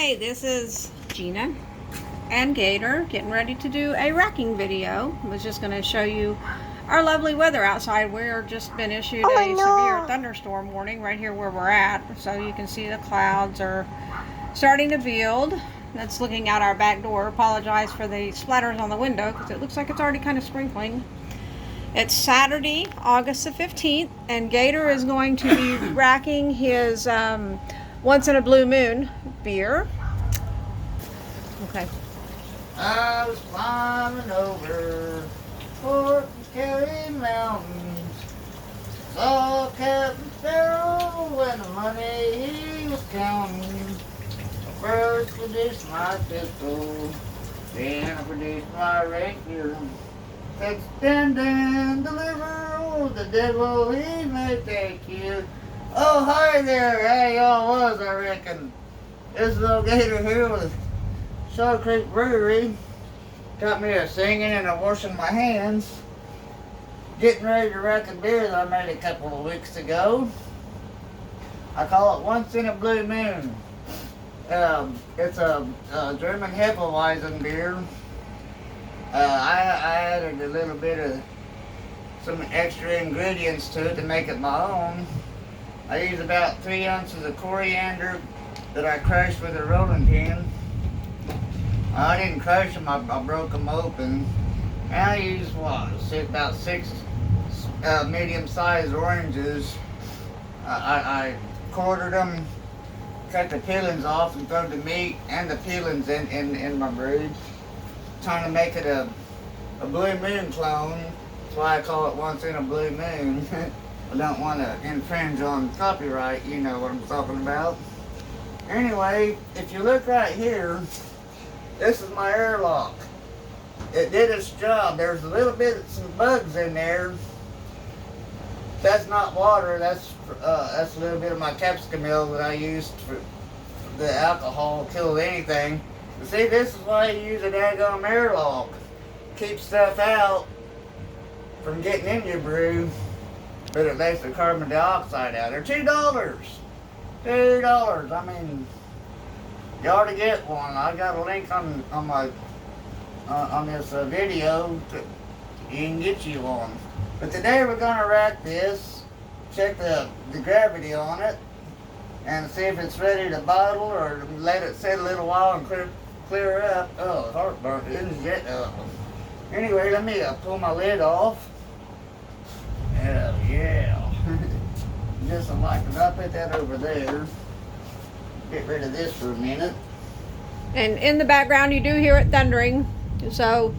Hey, this is Gina and Gator getting ready to do a racking video. I was just going to show you our lovely weather outside. We're just been issued a severe thunderstorm warning right here where we're at. So you can see the clouds are starting to build. That's looking out our back door. Apologize for the splatters on the window because it looks like it's already kind of sprinkling. It's Saturday, August the 15th, and Gator is going to be racking his Once in a Blue Moon beer. Okay. I was climbing over Fort McCary Mountains, saw Captain Sparrow and the money he was counting. I first produced my pistol, then I produced my rapier. Said, stand and deliver, oh, the devil he may take you. Oh, hi there, how y'all was, I reckon. This little Gator here with Shaw Creek Brewery. Got me a singing and a washing my hands. Getting ready to rack a beer that I made a couple of weeks ago. I call it Once in a Blue Moon. It's a German Hefeweizen beer. I added a little bit of some extra ingredients to it to make it my own. I use about 3 ounces of coriander that I crushed with a rolling pin. I didn't crush them, I broke them open. And I used about 6 medium-sized oranges. I quartered them, cut the peelings off, and threw the meat and the peelings in my brew. Trying to make it a Blue Moon clone. That's why I call it Once in a Blue Moon. I don't want to infringe on copyright, you know what I'm talking about. Anyway, if you look right here, this is my airlock. It did its job. There's a little bit of some bugs in there. That's not water, that's a little bit of my capsicum oil that I used for the alcohol, kill anything. See, this is why you use a daggone airlock. Keep stuff out from getting in your brew, but it lets the carbon dioxide out. They're $2. $2. I mean, you ought to get one. I got a link on my on this video. You can get you one. But today we're gonna rack this, check the gravity on it, and see if it's ready to bottle or let it sit a little while and clear up. Oh, heartburn isn't it? Anyway, let me pull my lid off. Oh, yeah. Just like it. I'll put that over there. Get rid of this for a minute. And in the background you do hear it thundering, so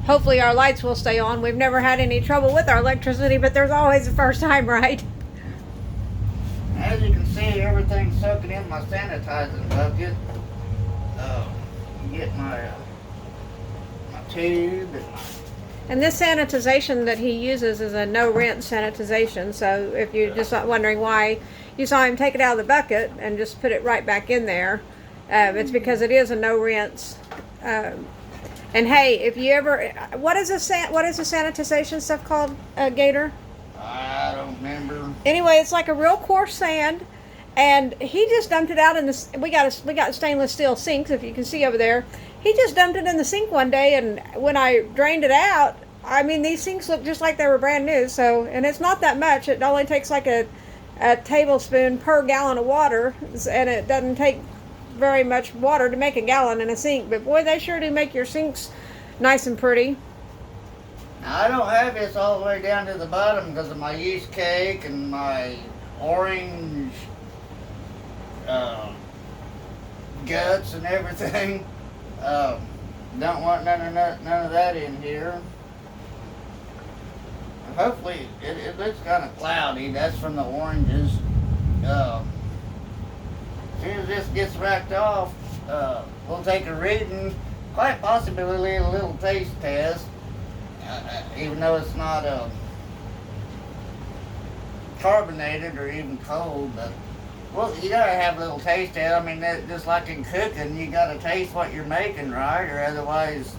hopefully our lights will stay on. We've never had any trouble with our electricity, but there's always a first time, right? As you can see, everything's soaking in my sanitizing bucket. Get my tube. And this sanitization that he uses is a no-rinse sanitization, so if you're just wondering why you saw him take it out of the bucket and just put it right back in there, it's because it is a no-rinse. And hey, if you ever, what is the sanitization stuff called, Gator? I don't remember. Anyway, it's like a real coarse sand, and he just dumped it out in the. We got stainless steel sinks, if you can see over there. He just dumped it in the sink one day, and when I drained it out, I mean, these sinks look just like they were brand new. So, and it's not that much. It only takes like a tablespoon per gallon of water, and it doesn't take very much water to make a gallon in a sink. But boy, they sure do make your sinks nice and pretty. Now, I don't have this all the way down to the bottom because of my yeast cake and my orange guts and everything. Don't want none of that in here. Hopefully, it looks kind of cloudy. That's from the oranges. As soon as this gets racked off, we'll take a reading, quite possibly a little taste test, even though it's not carbonated or even cold. But well, you gotta have a little taste test. I mean, just like in cooking, you gotta taste what you're making, right? Or otherwise,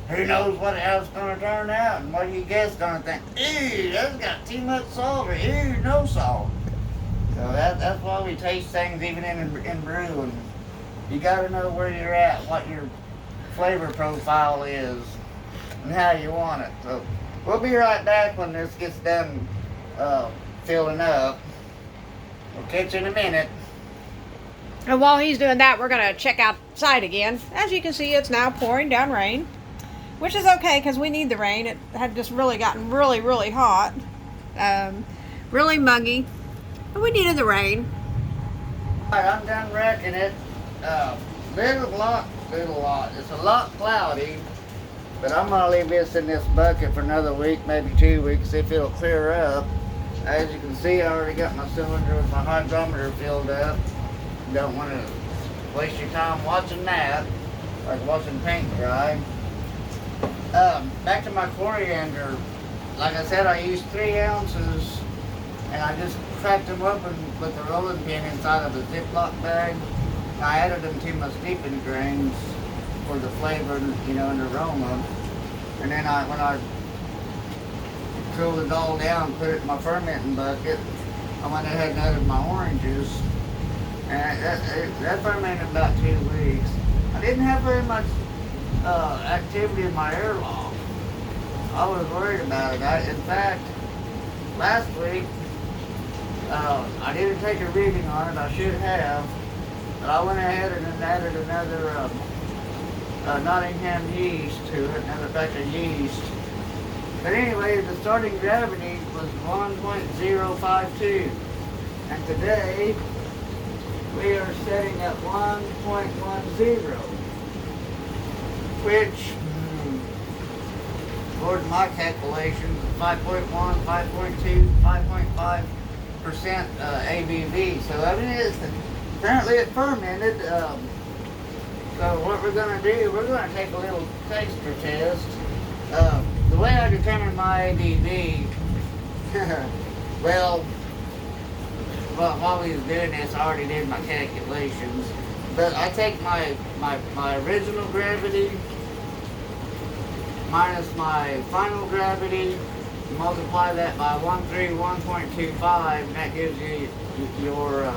who knows how it's gonna turn out? And what you guys gonna think? Ew, that's got too much salt, or ew, no salt. So that's why we taste things even in brewing. You gotta know where you're at, what your flavor profile is, and how you want it. So we'll be right back when this gets done filling up. We'll catch you in a minute. And while he's doing that, we're going to check outside again. As you can see, it's now pouring down rain, which is okay because we need the rain. It had just really gotten really, really hot, really muggy, but we needed the rain. Alright, I'm done wrecking it. Little lot. It's a lot cloudy, but I'm going to leave this in this bucket for another week, maybe 2 weeks, see if it'll clear up. As you can see, I already got my cylinder with my hydrometer filled up. Don't want to waste your time watching that, like watching paint dry. Back to my coriander. Like I said, I used 3 ounces, and I just cracked them open with a rolling pin inside of a Ziploc bag. And I added them to my steeping grains for the flavor, you know, and aroma. And then when I cooled it all down, put it in my fermenting bucket, I went ahead and added my oranges. And that fermented about 2 weeks. I didn't have very much activity in my airlock. I was worried about it. In fact, last week, I didn't take a reading on it. I should have. But I went ahead and added another Nottingham yeast to it, another batch of yeast. But anyway, the starting gravity was 1.052. And today, we are setting at 1.10, which, according to my calculations, is 5.1, 5.2, 5.5% ABV. So I mean, apparently it fermented. So what we're going to do, we're going to take a little taster test. The way I determine my ABV, well, while we was doing this, I already did my calculations. But I take my original gravity minus my final gravity, multiply that by 131.25, and that gives you your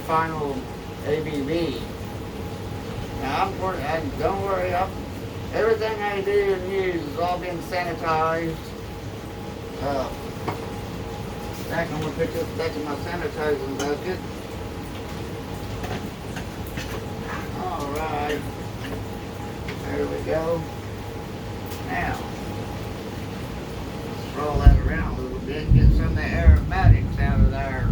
final ABV. Now don't worry, everything I do and use has all been sanitized. I'm going to put this back in my sanitizing bucket. Alright. There we go. Now, let's roll that around a little bit, get some of the aromatics out of there.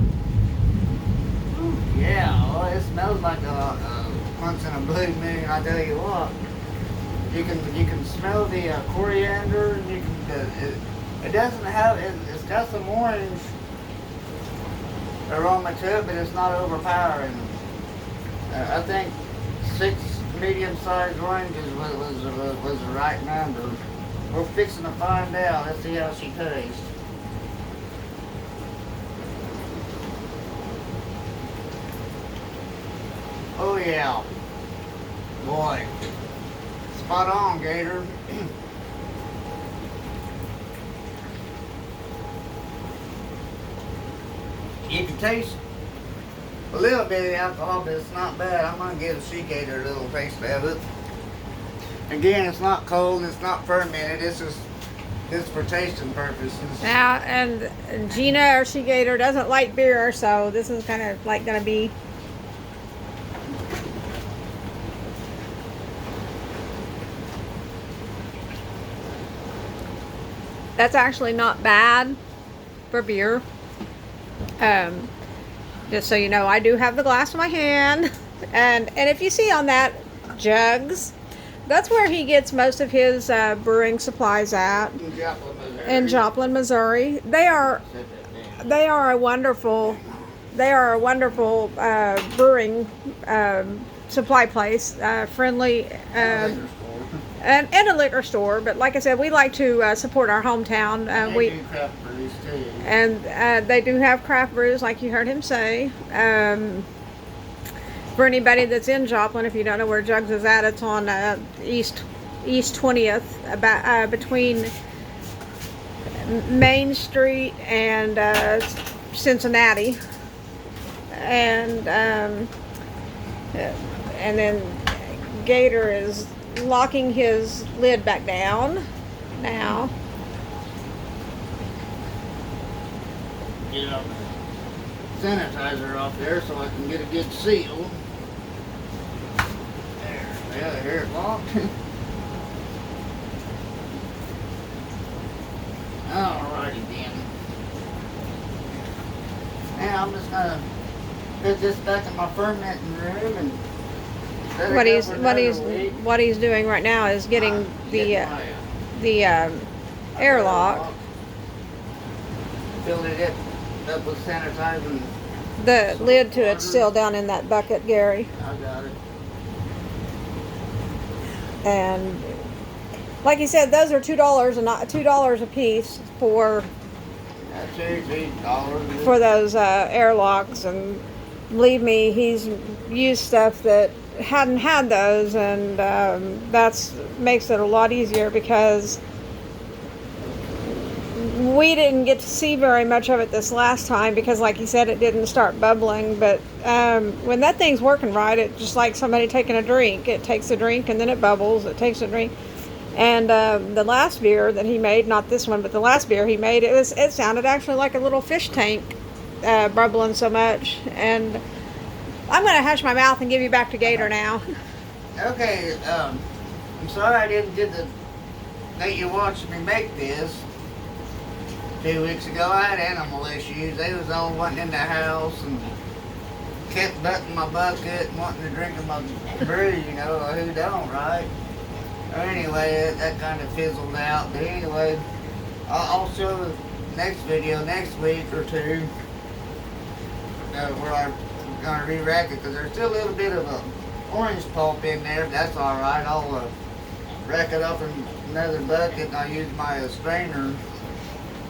Ooh, yeah, well, it smells like a once in a blue moon, I tell you what. You can smell the coriander, and you can, it doesn't have, it's got some orange aroma to it, but it's not overpowering. I think 6 medium-sized oranges was the right number. We're fixing to find out. Let's see how she tastes. Oh yeah, boy, spot on, Gator. You can taste a little bit of the alcohol, but it's not bad. I'm going to give the She Gator a little taste of it. Again, it's not cold, it's not fermented, it's for tasting purposes. Now, and Gina, our She Gator, doesn't like beer, so this is kind of like going to be... That's actually not bad for beer. Just so you know, I do have the glass in my hand, and if you see on that, jugs, that's where he gets most of his brewing supplies at. In Joplin, Missouri. They are a wonderful brewing supply place, friendly. And a liquor store, but like I said, we like to support our hometown. They do craft brews too. And they do have craft brews, like you heard him say. For anybody that's in Joplin, if you don't know where Jugs is at, it's on East 20th, about between Main Street and Cincinnati. And and then Gator is locking his lid back down now. Get out the sanitizer off there so I can get a good seal. There, yeah, here it's locked. Alrighty then. Now I'm just gonna put this back in my fermenting room and set it up for another week. What he's doing right now is getting the airlock. Filled it up with sanitizer. The lid to it's still down in that bucket, Gary. I got it. And like you said, those are $2 and not $2 a piece for $2 for those airlocks. And believe me, he's used stuff that hadn't had those, and that's makes it a lot easier because we didn't get to see very much of it this last time because, like you said, it didn't start bubbling. But when that thing's working right, it's just like somebody taking a drink. It takes a drink and then it bubbles. It takes a drink. And the last beer that he made, not this one, but the last beer he made, it sounded actually like a little fish tank bubbling so much. And I'm going to hush my mouth and give you back to Gator now. Okay, I'm sorry I didn't get the that you watched me make this. 2 weeks ago I had animal issues. They was all wanting in the house and kept butting my bucket and wanting to drink of my brew, you know, who don't, right? Anyway, that kind of fizzled out. But anyway, I'll show the next video next week or two where I'm going to re-rack it because there's still a little bit of a orange pulp in there, but that's alright. I'll rack it up in another bucket and I'll use my strainer to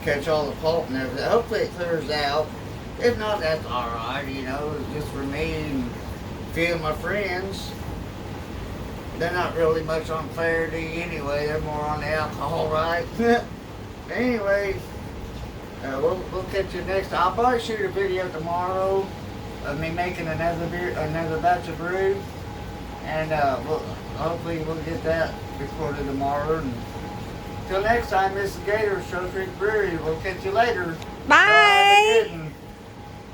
catch all the pulp and everything. Hopefully it clears out. If not, that's alright, you know. It's just for me and a few of my friends. They're not really much on clarity anyway. They're more on the alcohol, right? Anyway, we'll catch you next time. I'll probably shoot a video tomorrow of me making another batch of brew, and hopefully we'll get that recorded tomorrow. And till next time, this is Gator, Shoal Creek Brewery. We'll catch you later. Bye. Have a good one.